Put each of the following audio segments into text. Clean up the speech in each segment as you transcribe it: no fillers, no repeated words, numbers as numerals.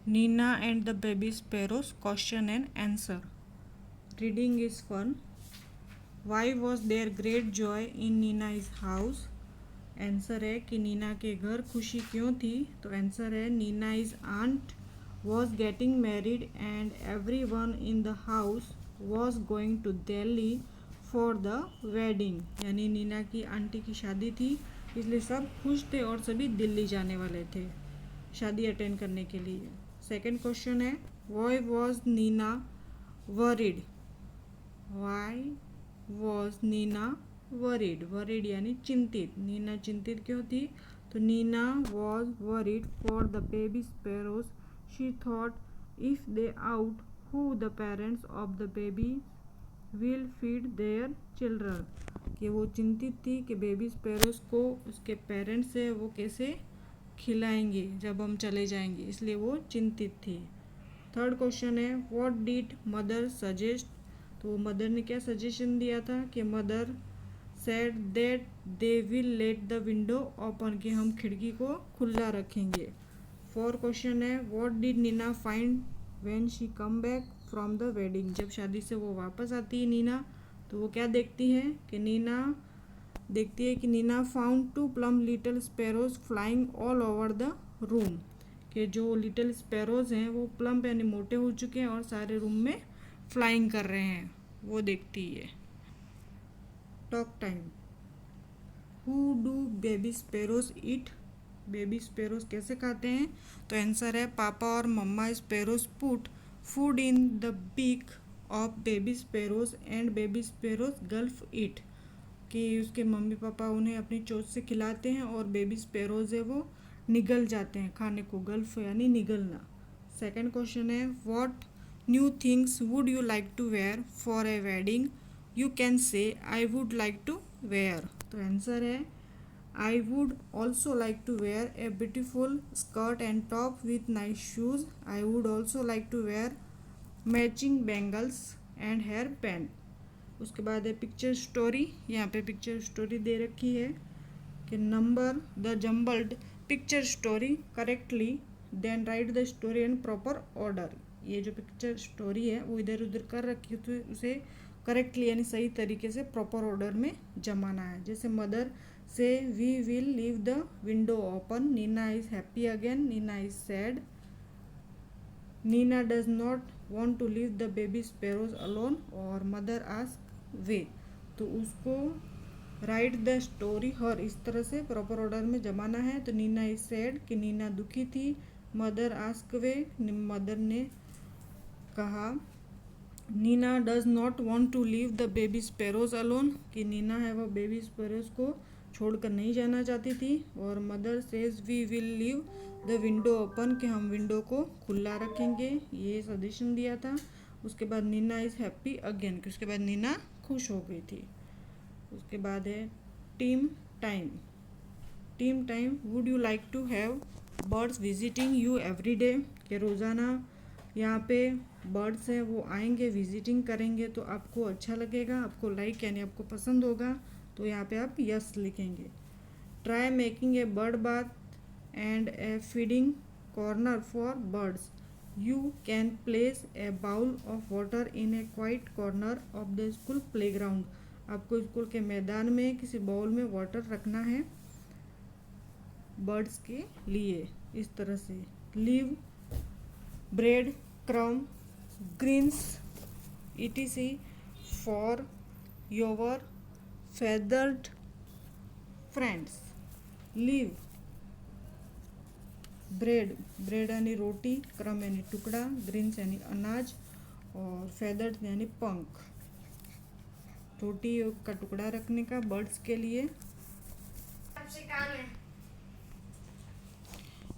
Nina and the baby sparrows, question and answer. Reading is fun. Why was there great joy in Nina's house? Answer है कि नीना के घर खुशी क्यों थी? तो आंसर है Neena is aunt was getting married and everyone in the house was going to Delhi for the wedding. यानी नीना की आंटी की शादी थी, इसलिए सब खुश थे और सभी दिल्ली जाने वाले थे शादी अटेंड करने के लिए। सेकंड क्वेश्चन है why was Neena worried? Why was Neena worried? Worried यानी चिंतित। नीना चिंतित क्यों थी? तो Neena was worried for the baby sparrows. She thought if they out who the parents of the baby will feed their children. कि वो चिंतित थी कि बेबी स्पैरोज को उसके पेरेंट्स है वो कैसे खिलाएंगे जब हम चले जाएंगे, इसलिए वो चिंतित थी। थर्ड क्वेश्चन है व्हाट डिड मदर सजेस्ट? तो मदर ने क्या सजेशन दिया था? कि mother said that they will let the window open, कि हम खिड़की को खुला रखेंगे। फोर्थ क्वेश्चन है what did Neena find when she come back from the wedding? जब शादी से वो वापस आती है नीना, तो वो क्या देखती है? कि नीना देखती है कि Nina found two plump little sparrows flying all over the room. कि जो लिटिल स्पैरोज हैं वो प्लम्प यानी मोटे हो चुके हैं और सारे रूम में फ्लाइंग कर रहे हैं, वो देखती है। Talk time. Who do baby sparrows eat? Baby sparrows कैसे खाते हैं? तो आंसर है पापा और mamma sparrows put food in the beak of baby sparrows and baby sparrows gulp eat. कि उसके मम्मी पापा उन्हें अपनी चोंच से खिलाते हैं और बेबी स्पैरोज है वो निगल जाते हैं खाने को। गल्फ यानी निगलना। सेकंड क्वेश्चन है what new things would you like to wear for a wedding? You can say I would like to wear. तो आंसर है I would also like to wear a beautiful skirt and top with nice shoes. I would also like to wear matching bangles and hair band. उसके बाद है picture story. यहाँ पे picture story they रखी है कि number the jumbled picture story correctly then write the story in proper order. ये जो पिक्चर स्टोरी है वो इधर उधर कर रखी है, तो उसे करेक्टली यानी सही तरीके से प्रॉपर ऑर्डर में जमाना है। जैसे मदर से we will leave the window open, Nina is happy again, Nina is sad, Nina does not want to leave the baby sparrows alone, और मदर आस्क वे। तो उसको राइट द स्टोरी हर इस तरह से प्रॉपर ऑर्डर में जमाना है। तो नीना इज सैड कि नीना दुखी थी, मदर आस्क वे मदर ने कहा, Nina does not want to leave the baby sparrows alone कि नीना है वो बेबी स्पैरोज को छोड़कर नहीं जाना चाहती थी, और mother says we will leave the window open कि हम विंडो को खुला रखेंगे, ये सजेशन दिया था। उसके बाद नीना इज़ हैप्पी अगेन कि उसके बाद नीना खुश हो गई थी। उसके बाद है team time. Team time would you like to have birds visiting you every day कि रोज़ाना यहाँ पे बर्ड्स हैं वो आएंगे विजिटिंग करेंगे तो आपको अच्छा लगेगा, आपको लाइक यानी आपको पसंद होगा, तो यहाँ पे आप यस लिखेंगे। Try making a bird bath and a feeding corner for birds. You can place a bowl of water in a quiet corner of the school playground. आपको स्कूल के मैदान में किसी बाउल में वाटर रखना है बर्ड्स के लिए इस तरह से। Leave bread crumb greens etc for your feathered friends. Leave bread, bread यानी रोटी, क्रम यानी टुकड़ा, ग्रीन्स यानी अनाज, और फेदर्ड यानी पंख। रोटी का टुकड़ा रखने का बर्ड्स के लिए।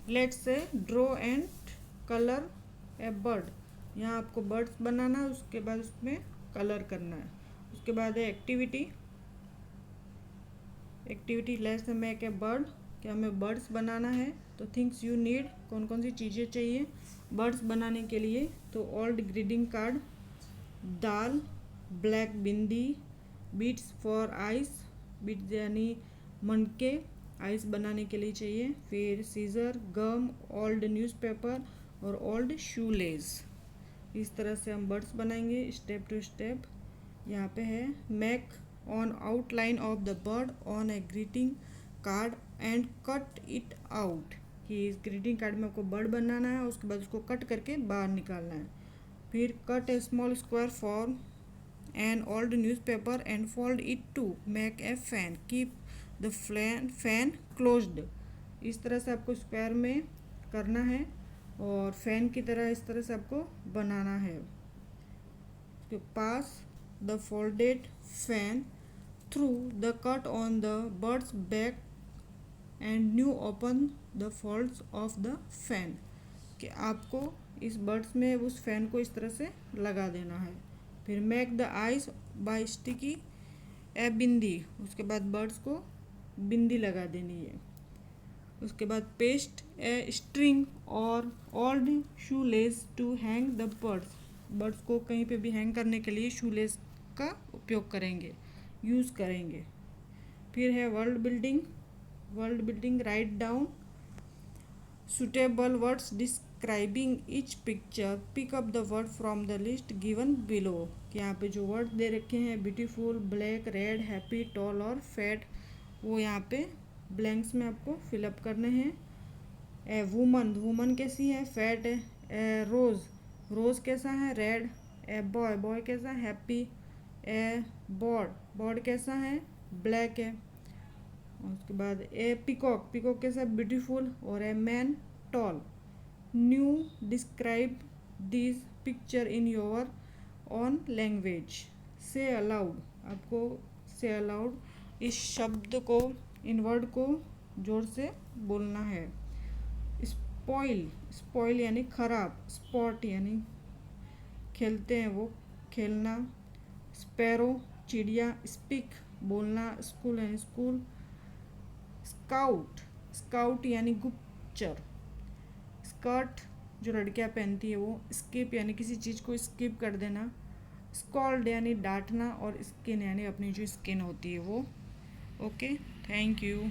Let's say draw and colour A bird. यहाँ आपको बर्ड्स बनाना है, उसके बाद उसमें कलर करना है। उसके बाद है activity. Activity let's make a bird कि हमें बर्ड्स बनाना है। तो थिंग्स यू नीड, कौन कौन सी चीज़ें चाहिए बर्ड्स बनाने के लिए? तो ओल्ड ग्रीटिंग कार्ड, दाल, black bindi, beads for eyes, beads यानी मनके आइस बनाने के लिए चाहिए। फिर सीजर, गम, ओल्ड न्यूज़पेपर, और ओल्ड शू लेस। इस तरह से हम वर्ड्स बनाएंगे स्टेप टू स्टेप। यहाँ पे है make on outline of the bird on A greeting card and cut it out, कि इस ग्रीटिंग कार्ड में आपको बर्ड बनाना है, उसके बाद उसको कट करके बाहर निकालना है। फिर cut a small square for an old newspaper and fold it to make a fan, keep the fan closed. इस तरह से आपको स्क्वायर में करना है और फैन की तरह इस तरह से आपको बनाना है। उसके पास the folded fan through the cut on the bird's back and now open the folds of the fan, कि आपको इस बर्ड्स में उस फैन को इस तरह से लगा देना है। फिर make the eyes by sticky a bindi, उसके बाद बर्ड्स को बिंदी लगा देनी है। उसके बाद paste a string or old shoelace to hang the birds, birds को कहीं पे भी हैंग करने के लिए शू लेस का उपयोग करेंगे, यूज़ करेंगे। फिर है word building write down suitable words describing each picture, pick up the word from the list given below, कि यहाँ पे जो वर्ड दे रखे हैं beautiful, black, red, happy, tall और फैट, वो यहाँ पे ब्लैंक्स में आपको फिलअप करने हैं। ए वुमन कैसी है, फैट है। ए रोज़ कैसा है, रेड। ए बॉय कैसा है, हैप्पी। ए बर्ड कैसा है, ब्लैक है। उसके बाद ए पीकॉक कैसा है, ब्यूटीफुल। और a man, tall. Now describe this picture in your own language. Say aloud, आपको से अलाउड इस शब्द को, इन वर्ड को जोर से बोलना है। स्पॉइल यानी खराब, स्पॉट यानी खेलते हैं वो, खेलना। स्पैरो चिड़िया, स्पीक बोलना, स्कूल यानी स्कूल। स्काउट यानी गुप्तचर। स्कर्ट जो लड़कियां पहनती है वो। स्किप यानी किसी चीज़ को स्किप कर देना। स्कॉल्ड यानी डांटना और स्किन यानी अपनी जो स्किन होती है वो। Okay, thank you.